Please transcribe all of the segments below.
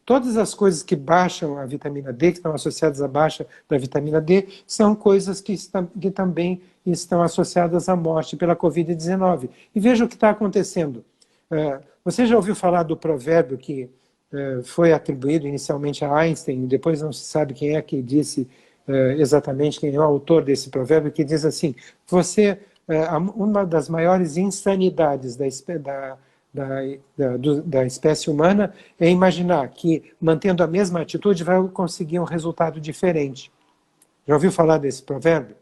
Todas as coisas que baixam a vitamina D, que estão associadas à baixa da vitamina D, são coisas que também estão associadas à morte pela Covid-19. E veja o que está acontecendo. Você já ouviu falar do provérbio que foi atribuído inicialmente a Einstein, depois não se sabe quem é que disse exatamente, quem é o autor desse provérbio, que diz assim, uma das maiores insanidades da espécie humana é imaginar que, mantendo a mesma atitude, vai conseguir um resultado diferente. Já ouviu falar desse provérbio?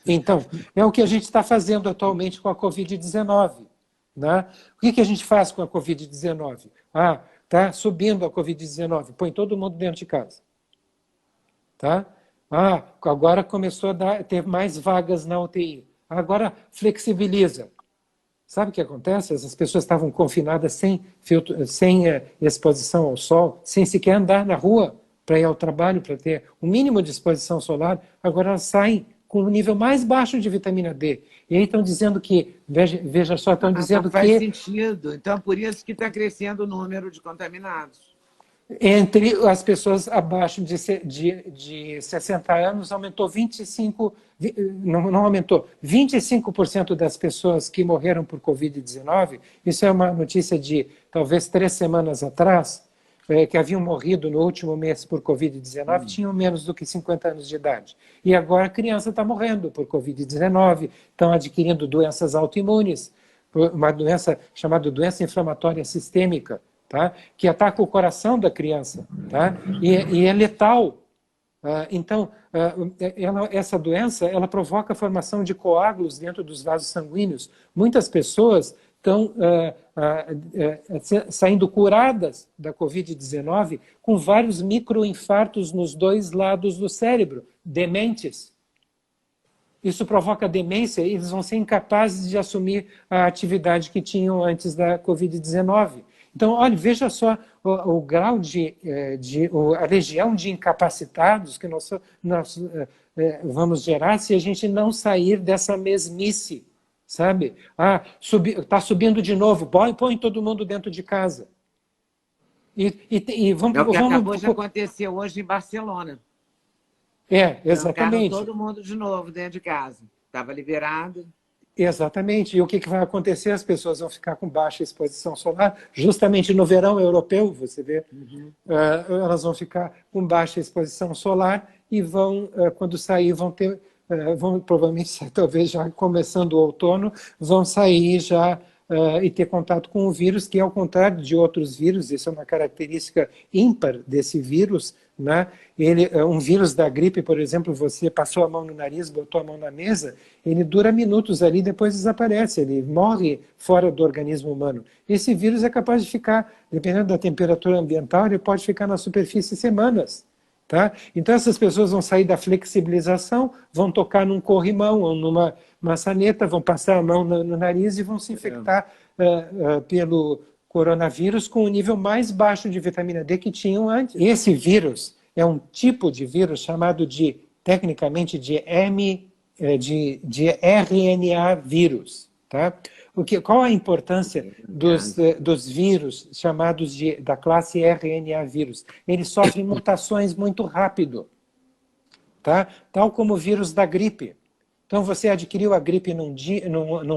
Então, é o que a gente está fazendo atualmente com a Covid-19. Né? O que a gente faz com a Covid-19? Está subindo a Covid-19, põe todo mundo dentro de casa. Tá? Agora começou a ter mais vagas na UTI. Agora flexibiliza. Sabe o que acontece? As pessoas estavam confinadas sem exposição ao sol, sem sequer andar na rua para ir ao trabalho, para ter o mínimo de exposição solar. Agora elas saem com um nível mais baixo de vitamina D. E aí estão dizendo que, veja só, estão dizendo que... Faz sentido. Então, por isso que está crescendo o número de contaminados. Entre as pessoas abaixo de 60 anos, aumentou 25%, não aumentou, 25% das pessoas que morreram por Covid-19, isso é uma notícia de talvez 3 semanas atrás, que haviam morrido no último mês por Covid-19, tinham menos do que 50 anos de idade. E agora a criança está morrendo por Covid-19, estão adquirindo doenças autoimunes, uma doença chamada doença inflamatória sistêmica, tá? Que ataca o coração da criança, tá? E é letal. Então, essa doença ela provoca a formação de coágulos dentro dos vasos sanguíneos. Muitas pessoas estão saindo curadas da Covid-19 com vários microinfartos nos 2 lados do cérebro, dementes. Isso provoca demência e eles vão ser incapazes de assumir a atividade que tinham antes da Covid-19. Então, olha, veja só o grau a legião de incapacitados que nós vamos gerar se a gente não sair dessa mesmice, sabe? Está subindo de novo, põe todo mundo dentro de casa. Vamos, é o que acabou de acontecer hoje em Barcelona. Exatamente. Todo mundo de novo dentro de casa. Estava liberado. Exatamente. E o que vai acontecer? As pessoas vão ficar com baixa exposição solar, justamente no verão europeu, você vê, elas vão ficar com baixa exposição solar e vão, quando sair, vão provavelmente, talvez já começando o outono, vão sair já e ter contato com o vírus, que ao contrário de outros vírus, isso é uma característica ímpar desse vírus, né? Um vírus da gripe, por exemplo, você passou a mão no nariz, botou a mão na mesa, ele dura minutos ali, depois desaparece, ele morre fora do organismo humano. Esse vírus é capaz de ficar, dependendo da temperatura ambiental, ele pode ficar na superfície semanas. Tá? Então essas pessoas vão sair da flexibilização, vão tocar num corrimão ou numa maçaneta, vão passar a mão no nariz e vão se infectar pelo coronavírus com o nível mais baixo de vitamina D que tinham antes. Esse vírus é um tipo de vírus chamado tecnicamente, de RNA vírus. Tá? Qual a importância dos vírus chamados da classe RNA vírus? Eles sofrem mutações muito rápido, tá? Tal como o vírus da gripe. Então você adquiriu a gripe num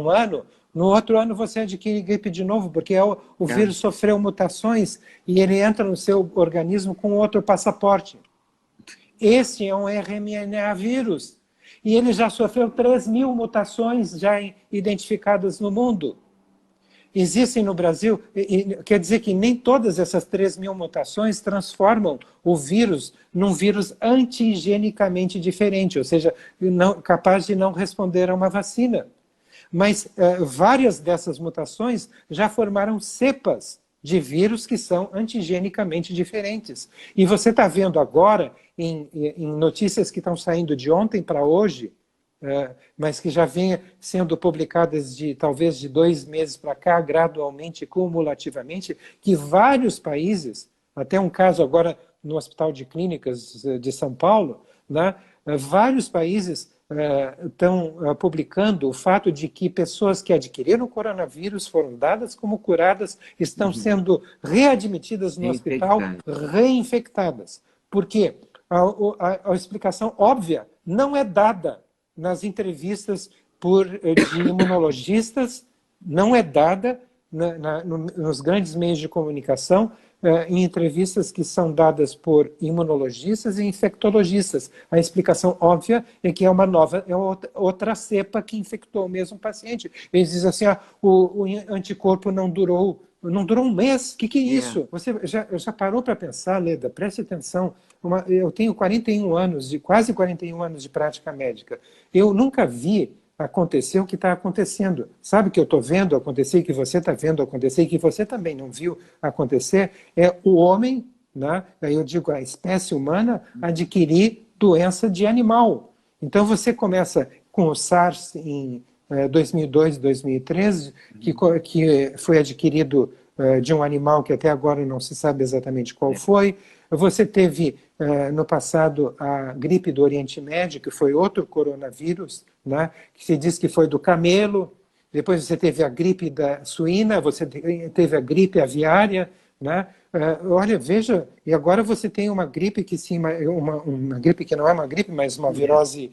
ano, no outro ano você adquire gripe de novo, porque o vírus sofreu mutações e ele entra no seu organismo com outro passaporte. Esse é um RNA vírus. E ele já sofreu 3.000 mutações já identificadas no mundo. Existem no Brasil, quer dizer que nem todas essas 3.000 mutações transformam o vírus num vírus antigienicamente diferente, ou seja, capaz de não responder a uma vacina. Mas várias dessas mutações já formaram cepas de vírus que são antigenicamente diferentes. E você está vendo agora, em notícias que estão saindo de ontem para hoje, mas que já vêm sendo publicadas talvez de 2 meses para cá, gradualmente, cumulativamente, que vários países, até um caso agora no Hospital de Clínicas de São Paulo, né, vários países estão publicando o fato de que pessoas que adquiriram o coronavírus foram dadas como curadas, estão sendo readmitidas no hospital, reinfectadas. Por quê? A explicação óbvia não é dada nas entrevistas de imunologistas, não é dada nos grandes meios de comunicação, em entrevistas que são dadas por imunologistas e infectologistas. A explicação óbvia é que é uma outra cepa que infectou o mesmo paciente. Eles dizem assim, o anticorpo não durou um mês. O que é isso? Você já parou para pensar, Leda? Preste atenção. Eu tenho 41 anos, quase 41 anos de prática médica. Eu nunca vi acontecer o que está acontecendo. Sabe o que eu estou vendo acontecer, que você está vendo acontecer, e que você também não viu acontecer? É o homem, né? Aí eu digo a espécie humana, adquirir doença de animal. Então você começa com o SARS em 2002, 2013, que foi adquirido de um animal que até agora não se sabe exatamente qual foi. Você teve, no passado, a gripe do Oriente Médio, que foi outro coronavírus, né, que se diz que foi do camelo. Depois você teve a gripe da suína, você teve a gripe aviária, né? Olha, veja, e agora você tem uma gripe que sim, uma gripe que não é uma gripe, mas uma virose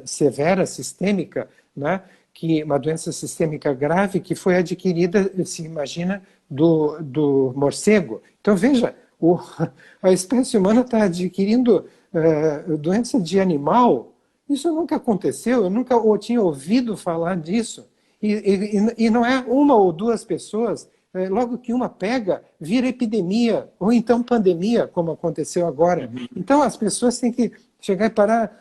severa, sistêmica, né? Uma doença sistêmica grave que foi adquirida, se imagina, do morcego. Então, veja, a espécie humana está adquirindo doença de animal. Isso nunca aconteceu, eu nunca tinha ouvido falar disso. E não é uma ou duas pessoas, logo que uma pega, vira epidemia, ou então pandemia, como aconteceu agora. Então as pessoas têm que chegar e parar,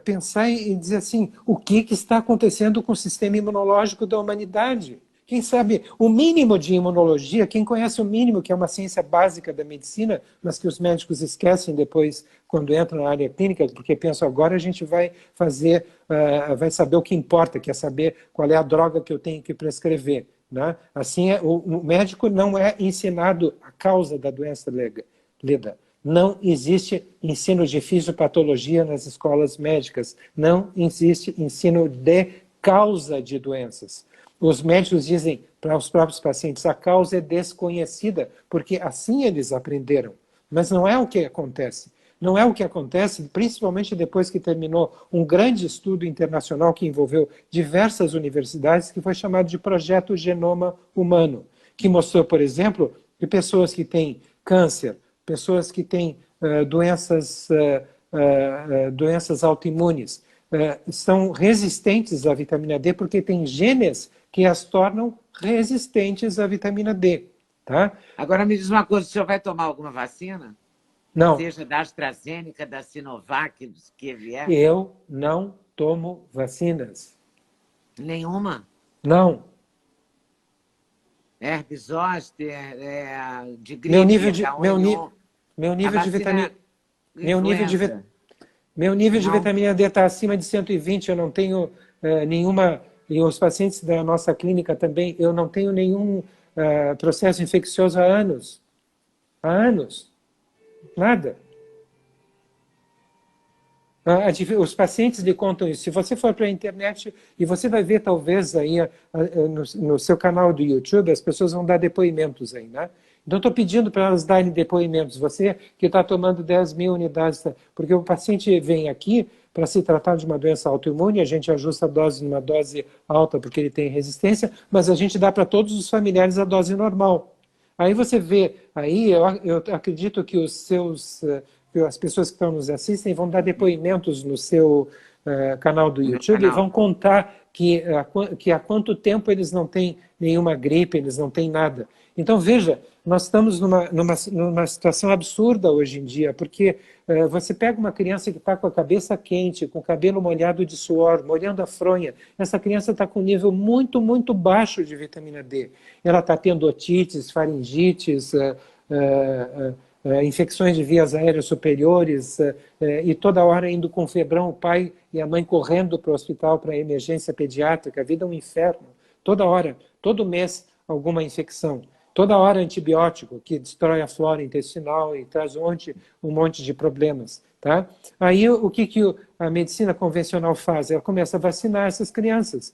pensar e dizer assim, o que está acontecendo com o sistema imunológico da humanidade? Quem sabe o mínimo de imunologia, quem conhece o mínimo, que é uma ciência básica da medicina, mas que os médicos esquecem depois quando entram na área clínica, porque pensam, agora a gente vai fazer, vai saber o que importa, que é saber qual é a droga que eu tenho que prescrever. Né? Assim, o médico não é ensinado a causa da doença, Leda. Não existe ensino de fisiopatologia nas escolas médicas. Não existe ensino de causa de doenças. Os médicos dizem para os próprios pacientes, a causa é desconhecida, porque assim eles aprenderam. Mas não é o que acontece. Não é o que acontece, principalmente depois que terminou um grande estudo internacional que envolveu diversas universidades, que foi chamado de Projeto Genoma Humano, que mostrou, por exemplo, que pessoas que têm câncer, pessoas que têm doenças autoimunes, são resistentes à vitamina D porque tem genes que as tornam resistentes à vitamina D. Tá? Agora me diz uma coisa, o senhor vai tomar alguma vacina? Não. Seja da AstraZeneca, da Sinovac, do que vier? Eu não tomo vacinas. Nenhuma? Não. Herpes zoster, de gripe, meu nível de vitamina... Meu nível de vitamina D está acima de 120, eu não tenho nenhuma... E os pacientes da nossa clínica também, eu não tenho nenhum processo infeccioso há anos. Há anos. Nada. Os pacientes lhe contam isso. Se você for para a internet, e você vai ver talvez aí no seu canal do YouTube, as pessoas vão dar depoimentos aí, né? Então, estou pedindo para elas darem depoimentos. Você que está tomando 10 mil unidades, porque o paciente vem aqui para se tratar de uma doença autoimune, a gente ajusta a dose numa dose alta porque ele tem resistência, mas a gente dá para todos os familiares a dose normal. Aí você vê, aí eu acredito que as pessoas que estão nos assistem vão dar depoimentos no seu canal do YouTube e vão contar que há quanto tempo eles não têm nenhuma gripe, eles não têm nada. Então, veja, nós estamos numa situação absurda hoje em dia, porque você pega uma criança que está com a cabeça quente, com o cabelo molhado de suor, molhando a fronha, essa criança está com um nível muito, muito baixo de vitamina D. Ela está tendo otites, faringites, infecções de vias aéreas superiores, e toda hora indo com febrão, o pai e a mãe correndo para o hospital para emergência pediátrica, a vida é um inferno. Toda hora, todo mês, alguma infecção. Toda hora antibiótico, que destrói a flora intestinal e traz um monte de problemas. Tá? Aí o que a medicina convencional faz? Ela começa a vacinar essas crianças.